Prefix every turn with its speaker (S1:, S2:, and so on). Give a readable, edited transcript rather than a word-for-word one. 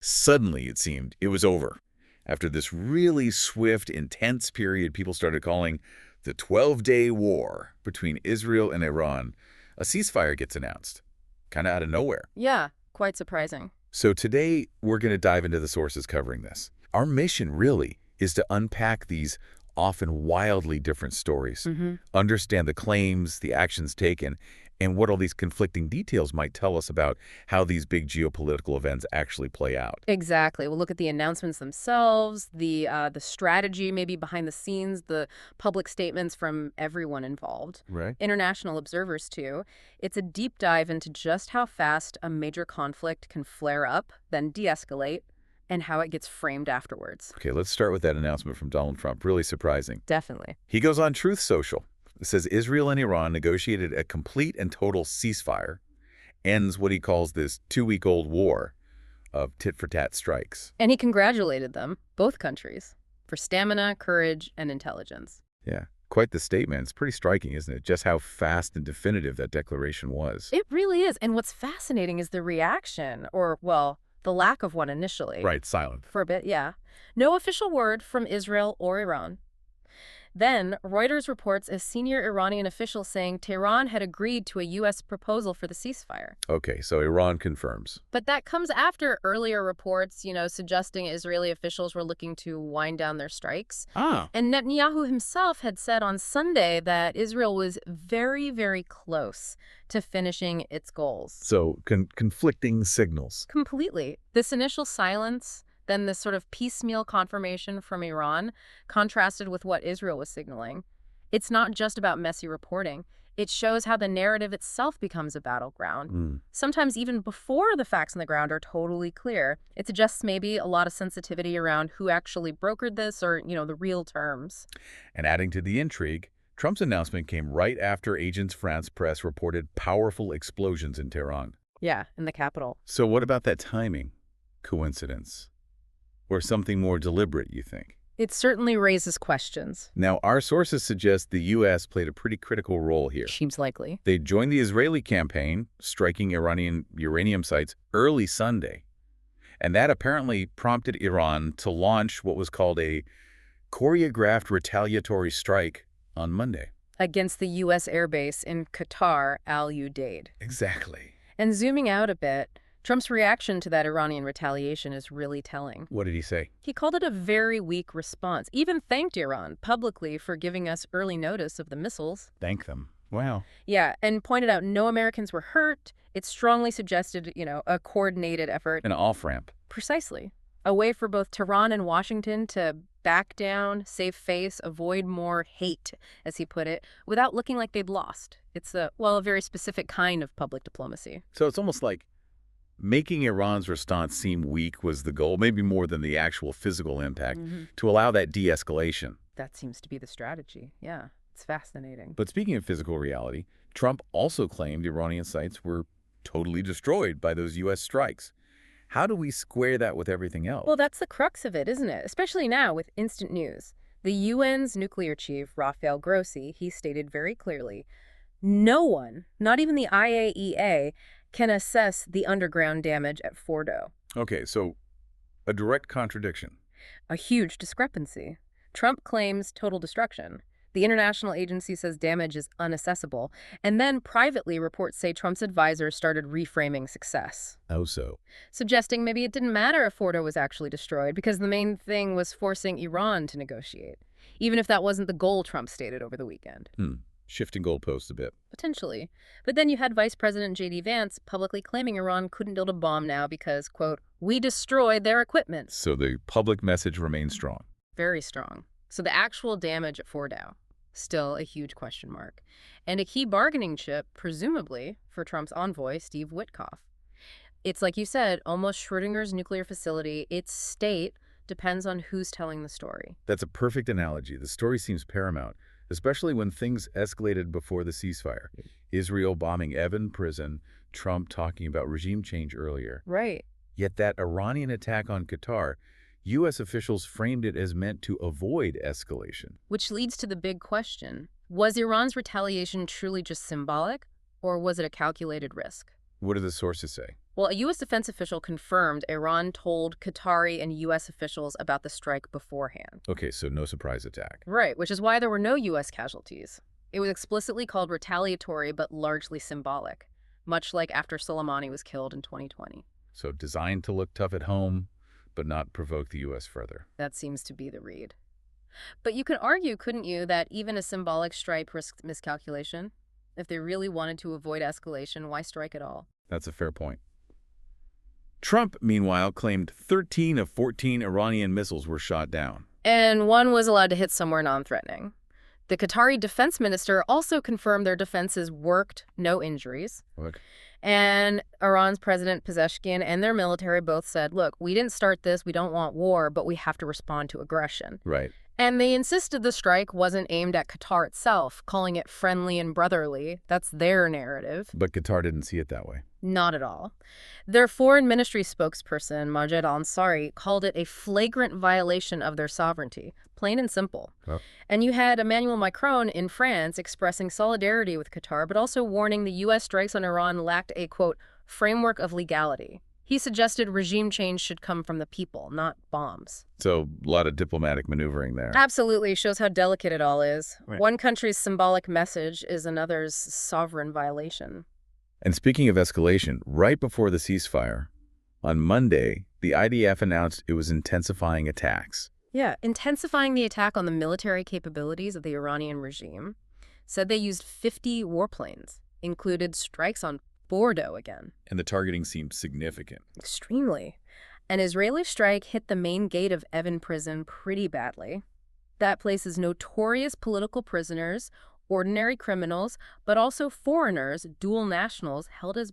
S1: Suddenly, it seemed, it was over. After this really swift, intense period people started calling the 12-day war between Israel and Iran, a ceasefire gets announced, kind of out of nowhere.
S2: Yeah, quite surprising.
S1: So today, we're going to dive into the sources covering this. Our mission, really, is to unpack these often wildly different stories, understand the claims, the actions taken, and what all these conflicting details might tell us about how these big geopolitical events actually play out.
S2: Exactly. We'll look at the announcements themselves, the strategy maybe behind the scenes, the public statements from everyone involved.
S1: Right.
S2: International observers, too. It's a deep dive into just how fast a major conflict can flare up, then de-escalate, and how it gets framed afterwards.
S1: Okay, let's start with that announcement from Donald Trump. Really surprising.
S2: Definitely.
S1: He goes on Truth Social. It says Israel and Iran negotiated a complete and total ceasefire, ends what he calls this 2-week-old war of tit-for-tat strikes.
S2: And he congratulated them, both countries, for stamina, courage, and intelligence.
S1: Yeah, quite the statement. It's pretty striking, isn't it? Just how fast and definitive that declaration was.
S2: It really is. And what's fascinating is the reaction, or, well, the lack of one initially.
S1: Right, silent.
S2: For a bit, yeah. No official word from Israel or Iran. Then, Reuters reports a senior Iranian official saying Tehran had agreed to a U.S. proposal for the ceasefire.
S1: Okay, so Iran confirms.
S2: But that comes after earlier reports, suggesting Israeli officials were looking to wind down their strikes. And Netanyahu himself had said on Sunday that Israel was very, very close to finishing its goals.
S1: So, conflicting signals.
S2: Completely. This initial silence, then this sort of piecemeal confirmation from Iran, contrasted with what Israel was signaling. It's not just about messy reporting. It shows how the narrative itself becomes a battleground. Sometimes even before the facts on the ground are totally clear. It suggests maybe a lot of sensitivity around who actually brokered this or, the real terms.
S1: And adding to the intrigue, Trump's announcement came right after Agence France Presse reported powerful explosions in Tehran.
S2: Yeah, in the capital.
S1: So what about that timing? Coincidence? Or something more deliberate, you think?
S2: It certainly raises questions.
S1: Now, our sources suggest the U.S. played a pretty critical role here.
S2: Seems likely.
S1: They joined the Israeli campaign, striking Iranian uranium sites early Sunday. And that apparently prompted Iran to launch what was called a choreographed retaliatory strike on Monday.
S2: Against the U.S. airbase in Qatar, Al Udeid.
S1: Exactly.
S2: And zooming out a bit, Trump's reaction to that Iranian retaliation is really telling.
S1: What did he say?
S2: He called it a very weak response, even thanked Iran publicly for giving us early notice of the missiles.
S1: Thank them. Wow.
S2: Yeah, and pointed out no Americans were hurt. It strongly suggested, a coordinated effort.
S1: An off-ramp.
S2: Precisely. A way for both Tehran and Washington to back down, save face, avoid more hate, as he put it, without looking like they'd lost. It's a very specific kind of public diplomacy.
S1: So it's almost like making Iran's response seem weak was the goal, maybe more than the actual physical impact, to allow that de-escalation.
S2: That seems to be the strategy. Yeah, it's fascinating.
S1: But speaking of physical reality, Trump also claimed Iranian sites were totally destroyed by those U.S. strikes. How do we square that with everything else?
S2: Well, that's the crux of it, isn't it? Especially now with instant news. The UN's nuclear chief, Rafael Grossi, he stated very clearly, no one, not even the IAEA, can assess the underground damage at Fordo.
S1: Okay, so a direct contradiction.
S2: A huge discrepancy. Trump claims total destruction. The international agency says damage is unassessable. And then privately, reports say Trump's advisors started reframing success.
S1: How so?
S2: Suggesting maybe it didn't matter if Fordo was actually destroyed because the main thing was forcing Iran to negotiate, even if that wasn't the goal Trump stated over the weekend.
S1: Shifting goalposts a bit.
S2: Potentially. But then you had Vice President J.D. Vance publicly claiming Iran couldn't build a bomb now because, quote, we destroyed their equipment.
S1: So the public message remains strong.
S2: Very strong. So the actual damage at Fordow, still a huge question mark. And a key bargaining chip, presumably, for Trump's envoy, Steve Witkoff. It's like you said, almost Schrodinger's nuclear facility. Its state depends on who's telling the story.
S1: That's a perfect analogy. The story seems paramount, especially when things escalated before the ceasefire. Israel bombing Evin prison, Trump talking about regime change earlier.
S2: Right.
S1: Yet that Iranian attack on Qatar, U.S. officials framed it as meant to avoid escalation.
S2: Which leads to the big question. Was Iran's retaliation truly just symbolic, or was it a calculated risk?
S1: What do the sources say?
S2: Well, a U.S. defense official confirmed Iran told Qatari and U.S. officials about the strike beforehand.
S1: Okay, so no surprise attack.
S2: Right, which is why there were no U.S. casualties. It was explicitly called retaliatory but largely symbolic, much like after Soleimani was killed in 2020.
S1: So designed to look tough at home, but not provoke the U.S. further.
S2: That seems to be the read. But you could argue, couldn't you, that even a symbolic strike risked miscalculation? If they really wanted to avoid escalation, why strike at all?
S1: That's a fair point. Trump, meanwhile, claimed 13 of 14 Iranian missiles were shot down.
S2: And one was allowed to hit somewhere non-threatening. The Qatari defense minister also confirmed their defenses worked, no injuries.
S1: Look.
S2: And Iran's President Pezeshkian and their military both said, look, we didn't start this, we don't want war, but we have to respond to aggression.
S1: Right.
S2: And they insisted the strike wasn't aimed at Qatar itself, calling it friendly and brotherly. That's their narrative.
S1: But Qatar didn't see it that way.
S2: Not at all. Their foreign ministry spokesperson, Majed al-Ansari, called it a flagrant violation of their sovereignty, plain and simple.
S1: Oh.
S2: And you had Emmanuel Macron in France expressing solidarity with Qatar, but also warning the U.S. strikes on Iran lacked a, quote, framework of legality. He suggested regime change should come from the people, not bombs.
S1: So a lot of diplomatic maneuvering there.
S2: Absolutely. Shows how delicate it all is.
S1: Right.
S2: One country's symbolic message is another's sovereign violation.
S1: And speaking of escalation, right before the ceasefire, on Monday, the IDF announced it was intensifying attacks.
S2: Yeah, intensifying the attack on the military capabilities of the Iranian regime. Said they used 50 warplanes, included strikes on Bordeaux again.
S1: And the targeting seemed significant.
S2: Extremely. An Israeli strike hit the main gate of Evin prison pretty badly. That places notorious political prisoners, ordinary criminals, but also foreigners, dual nationals, held as